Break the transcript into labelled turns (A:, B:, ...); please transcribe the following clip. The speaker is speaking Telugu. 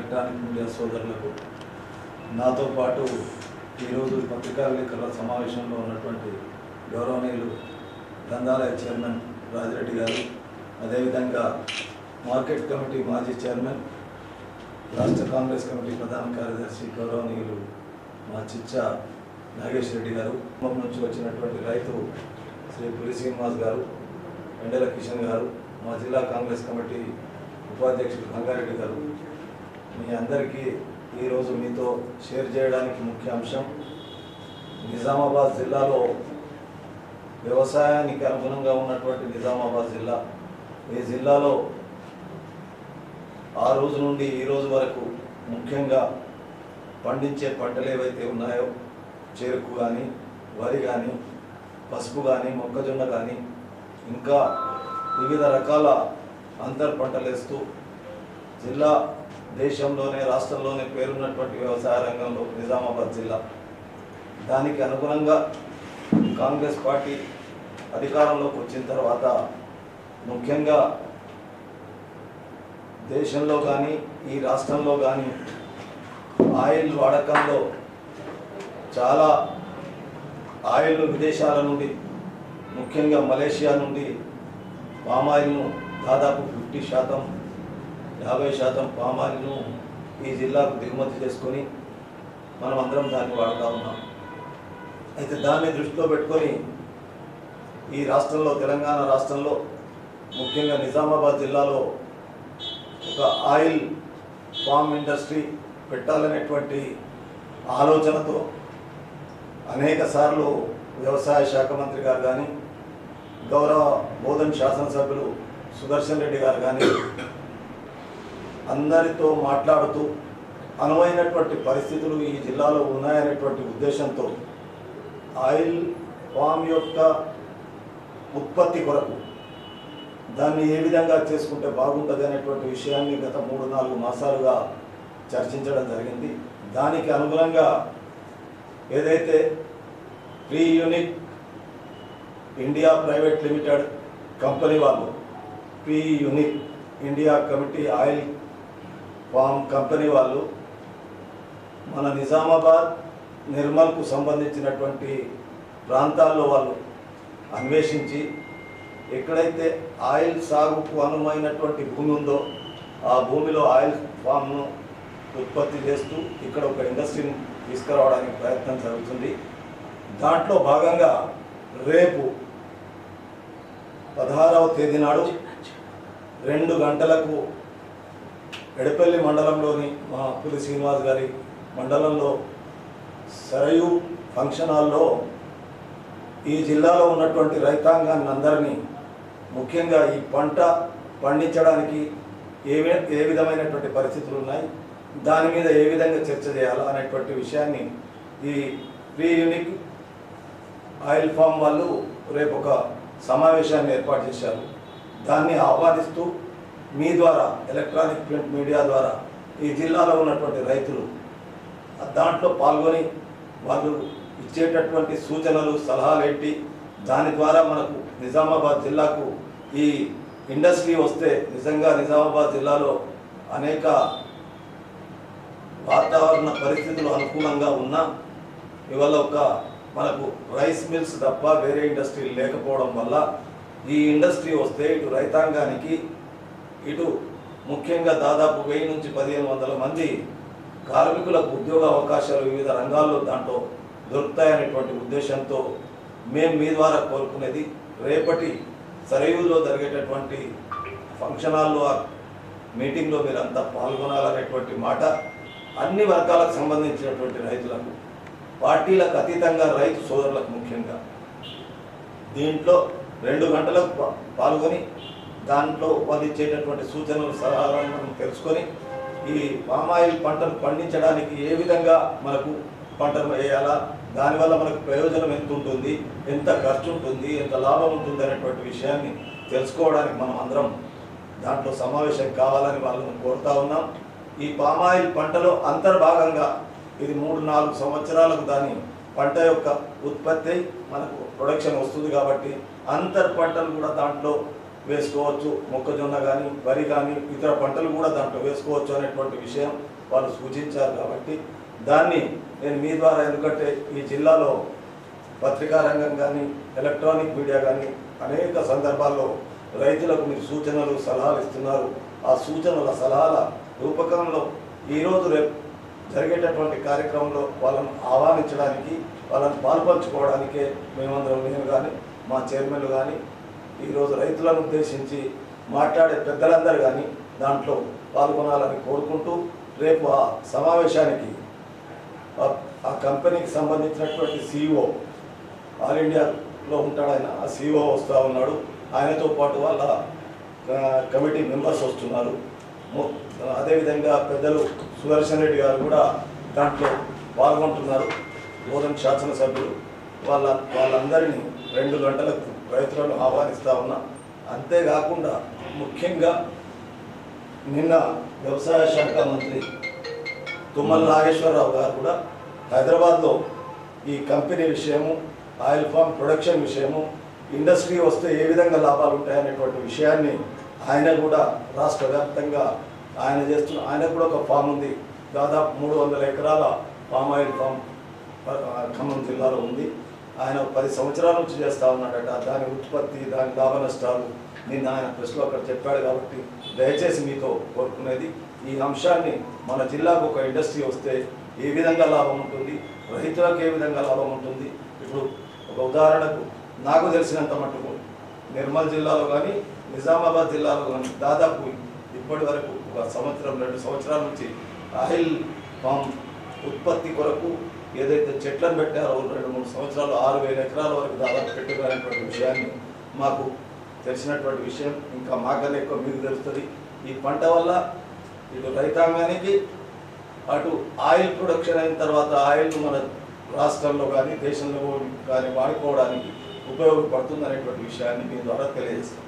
A: ఎలక్ట్రానిక్ మీడియా సోదరులకు నాతో పాటు ఈరోజు పత్రికా విలేకరుల సమావేశంలో ఉన్నటువంటి గౌరవనీయులు గ్రంథాలయ చైర్మన్ రాజిరెడ్డి గారు, అదేవిధంగా మార్కెట్ కమిటీ మాజీ చైర్మన్, రాష్ట్ర కాంగ్రెస్ కమిటీ ప్రధాన కార్యదర్శి గౌరవనీయులు మా చిచ్చా నాగేష్ రెడ్డి గారు, ఖమ్మం నుంచి వచ్చినటువంటి రైతు శ్రీ పులి శ్రీనివాస్ గారు, ఎండల కిషన్ గారు, మా జిల్లా కాంగ్రెస్ కమిటీ ఉపాధ్యక్షుడు గంగారెడ్డి గారు, మీ అందరికీ ఈరోజు మీతో షేర్ చేయడానికి ముఖ్య అంశం నిజామాబాద్ జిల్లాలో వ్యవసాయానికి అనుగుణంగా ఉన్నటువంటి నిజామాబాద్ జిల్లా. ఈ జిల్లాలో ఆ రోజు నుండి ఈ రోజు వరకు ముఖ్యంగా పండించే పంటలు ఏవైతే ఉన్నాయో, చెరుకు కానీ, వరి కానీ, పసుపు కానీ, మొక్కజొన్న కానీ, ఇంకా వివిధ రకాల అంతర్ పంటలు వేస్తూ జిల్లా దేశంలోనే రాష్ట్రంలోనే పేరున్నటువంటి వ్యవసాయ రంగంలో నిజామాబాద్ జిల్లా. దానికి అనుగుణంగా కాంగ్రెస్ పార్టీ అధికారంలోకి వచ్చిన తర్వాత ముఖ్యంగా దేశంలో కానీ ఈ రాష్ట్రంలో కానీ ఆయిల్ వాడకంలో చాలా ఆయిల్ విదేశాల నుండి, ముఖ్యంగా మలేషియా నుండి పామాయిల్ను దాదాపు 50% పామాయిల్ను ఈ జిల్లాకు దిగుమతి చేసుకొని మనం అందరం దాన్ని వాడుతూ ఉన్నాం. అయితే దాన్ని దృష్టిలో పెట్టుకొని ఈ రాష్ట్రంలో, తెలంగాణ రాష్ట్రంలో, ముఖ్యంగా నిజామాబాద్ జిల్లాలో ఒక ఆయిల్ ఫామ్ ఇండస్ట్రీ పెట్టాలనేటువంటి ఆలోచనతో అనేక సార్లు వ్యవసాయ శాఖ మంత్రి గారు కానీ, గౌరవ బోధన్ శాసనసభ్యులు సుదర్శన్ రెడ్డి గారు కానీ అందరితో మాట్లాడుతూ అనువైనటువంటి పరిస్థితులు ఈ జిల్లాలో ఉన్నాయనేటువంటి ఉద్దేశంతో ఆయిల్ ఫామ్ యొక్క ఉత్పత్తి కొరకు దాన్ని ఏ విధంగా చేసుకుంటే బాగుంటుంది అనేటువంటి విషయాన్ని గత 3-4 మాసాలుగా చర్చించడం జరిగింది. దానికి అనుగుణంగా ఏదైతే pre unique India private limited company వాళ్ళు, pre unique India committee oil farm company వాళ్ళు మన నిజామాబాద్, నిర్మల్కు సంబంధించినటువంటి ప్రాంతాల్లో వాళ్ళు అన్వేషించి ఎక్కడైతే ఆయిల్ సాగుకు అనువైనటువంటి భూమి ఉందో ఆ భూమిలో ఆయిల్ ఫామ్ను ఉత్పత్తి చేస్తూ ఇక్కడ ఒక ఇండస్ట్రీని తీసుకురావడానికి ప్రయత్నం జరుగుతుంది. దాంట్లో భాగంగా రేపు 16వ తేదీ నాడు 2 గంటలకు ఎడపల్లి మండలంలోని మా పులి శ్రీనివాస్ గారి మండలంలో సరయు ఫంక్షన్ హాల్లో ఈ జిల్లాలో ఉన్నటువంటి రైతాంగాన్ని అందరినీ, ముఖ్యంగా ఈ పంట పండించడానికి ఏ విధమైనటువంటి పరిస్థితులు ఉన్నాయి, దాని మీద ఏ విధంగా చర్చ చేయాలా అనేటువంటి విషయాన్ని ఈ ప్రీ యూనిక్ ఆయిల్ ఫామ్ వాళ్ళు రేపు ఒక సమావేశాన్ని ఏర్పాటు చేశారు. దాన్ని ఆహ్వానిస్తూ మీ ద్వారా, ఎలక్ట్రానిక్ ప్రింట్ మీడియా ద్వారా ఈ జిల్లాలో ఉన్నటువంటి రైతులు దాంట్లో పాల్గొని వాళ్ళు ఇచ్చేటటువంటి సూచనలు, సలహాలు ఏంటి, దాని ద్వారా మనకు నిజామాబాద్ జిల్లాకు ఈ ఇండస్ట్రీ వస్తే నిజంగా నిజామాబాద్ జిల్లాలో అనేక వాతావరణ పరిస్థితులు అనుకూలంగా ఉన్నా ఇవాళ ఒక మనకు రైస్ మిల్స్ తప్ప వేరే ఇండస్ట్రీ లేకపోవడం వల్ల ఈ ఇండస్ట్రీ వస్తే ఇటు రైతాంగానికి, ఇటు ముఖ్యంగా దాదాపు 1000 నుంచి 1500 మంది కార్మికులకు ఉద్యోగ అవకాశాలు వివిధ రంగాల్లో దాంట్లో దొరుకుతాయనేటువంటి ఉద్దేశంతో మేము మీ ద్వారా కోరుకునేది, రేపటి సరయూలో జరిగేటటువంటి ఫంక్షన్ హాల్లో మీటింగ్లో మీరంతా పాల్గొనాలనేటువంటి మాట అన్ని వర్గాలకు సంబంధించినటువంటి రైతులకు, పార్టీలకు అతీతంగా రైతు సోదరులకు ముఖ్యంగా దీంట్లో 2 గంటలకు పాల్గొని దాంట్లో వాళ్ళు ఇచ్చేటటువంటి సూచనలు, సలహాలను మనం తెలుసుకొని ఈ పామాయిల్ పంటను పండించడానికి ఏ విధంగా మనకు పంటను వేయాలా, దానివల్ల మనకు ప్రయోజనం ఎంత ఉంటుంది, ఎంత ఖర్చు ఉంటుంది, ఎంత లాభం ఉంటుంది అనేటువంటి విషయాన్ని తెలుసుకోవడానికి మనం అందరం దాంట్లో సమావేశం కావాలని వాళ్ళని కోరుతా ఉన్నాం. ఈ పామాయిల్ పంటలో అంతర్భాగంగా ఇది 3-4 సంవత్సరాలకు దాని పంట యొక్క ఉత్పత్తి మనకు ప్రొడక్షన్ వస్తుంది కాబట్టి అంతర్ పంటలు కూడా దాంట్లో వేసుకోవచ్చు, మొక్కజొన్న కానీ వరి కానీ ఇతర పంటలు కూడా దాంట్లో వేసుకోవచ్చు అనేటువంటి విషయం వాళ్ళు సూచించారు. కాబట్టి దాన్ని నేను మీ ద్వారా, ఎందుకంటే ఈ జిల్లాలో పత్రికా రంగం కానీ ఎలక్ట్రానిక్ మీడియా కానీ అనేక సందర్భాల్లో రైతులకు మీరు సూచనలు సలహాలు ఇస్తున్నారు. ఆ సూచనల సలహాల రూపకంలో ఈరోజు రేపు జరిగేటటువంటి కార్యక్రమంలో వాళ్ళను ఆహ్వానించడానికి, వాళ్ళని పాల్పంచుకోవడానికే మేమందరం, నేను కానీ మా చైర్మన్లు కానీ ఈరోజు రైతులను ఉద్దేశించి మాట్లాడే పెద్దలందరూ కానీ దాంట్లో పాల్గొనాలని కోరుకుంటూ, రేపు ఆ సమావేశానికి ఆ కంపెనీకి సంబంధించినటువంటి CEO ఆల్ ఇండియాలో ఉంటాడు ఆయన, ఆ CEO వస్తూ ఉన్నాడు. ఆయనతో పాటు వాళ్ళ కమిటీ మెంబర్స్ వస్తున్నారు. అదేవిధంగా పెద్దలు సుదర్శన్ రెడ్డి గారు కూడా దాంట్లో పాల్గొంటున్నారు, బోధన శాసనసభ్యులు. వాళ్ళందరినీ 2 గంటలకు రైతులను ఆహ్వానిస్తూ ఉన్నా. అంతేకాకుండా ముఖ్యంగా నిన్న వ్యవసాయ శాఖ మంత్రి తుమ్మల నాగేశ్వరరావు గారు కూడా హైదరాబాద్లో ఈ కంపెనీ విషయము, ఆయిల్ ఫామ్ ప్రొడక్షన్ విషయము, ఇండస్ట్రీ వస్తే ఏ విధంగా లాభాలు ఉంటాయనేటువంటి విషయాన్ని ఆయన కూడా రాష్ట్ర వ్యాప్తంగా ఆయన కూడా ఒక ఫామ్ ఉంది. దాదాపు 300 ఎకరాల పామ్ ఆయిల్ ఫామ్ ఖమ్మం జిల్లాలో ఉంది. ఆయన 10 సంవత్సరాల నుంచి చేస్తూ ఉన్నాడట. దాని ఉత్పత్తి, దాని లాభ నష్టాలు నిన్న ఆయన ప్రెస్లో అక్కడ చెప్పాడు. కాబట్టి దయచేసి మీతో కోరుకునేది, ఈ అంశాన్ని మన జిల్లాకు ఒక ఇండస్ట్రీ వస్తే ఏ విధంగా లాభం ఉంటుంది, రైతులకు ఏ విధంగా లాభం ఉంటుంది. ఇప్పుడు ఒక ఉదాహరణకు నాకు తెలిసినంత మటుకు నిర్మల్ జిల్లాలో కానీ నిజామాబాద్ జిల్లాలో కానీ దాదాపు ఇప్పటి వరకు 1 సంవత్సరం 2 సంవత్సరాల నుంచి ఆయిల్ ఫామ్ ఉత్పత్తి కొరకు ఏదైతే చెట్లను పెట్టారో 2-3 సంవత్సరాలు 6,000 ఎకరాల వరకు దాదాపు పెట్టుకునేటువంటి విషయాన్ని మాకు తెలిసినటువంటి విషయం. ఇంకా మాకన్నా ఎక్కువ మీకు తెలుస్తుంది. ఈ పంట వల్ల ఇటు రైతాంగానికి, అటు ఆయిల్ ప్రొడక్షన్ అయిన తర్వాత ఆయిల్ మన రాష్ట్రంలో కానీ దేశంలో కానీ వాడుకోవడానికి ఉపయోగపడుతుంది అనేటువంటి విషయాన్ని మీ ద్వారా తెలియజేస్తాం.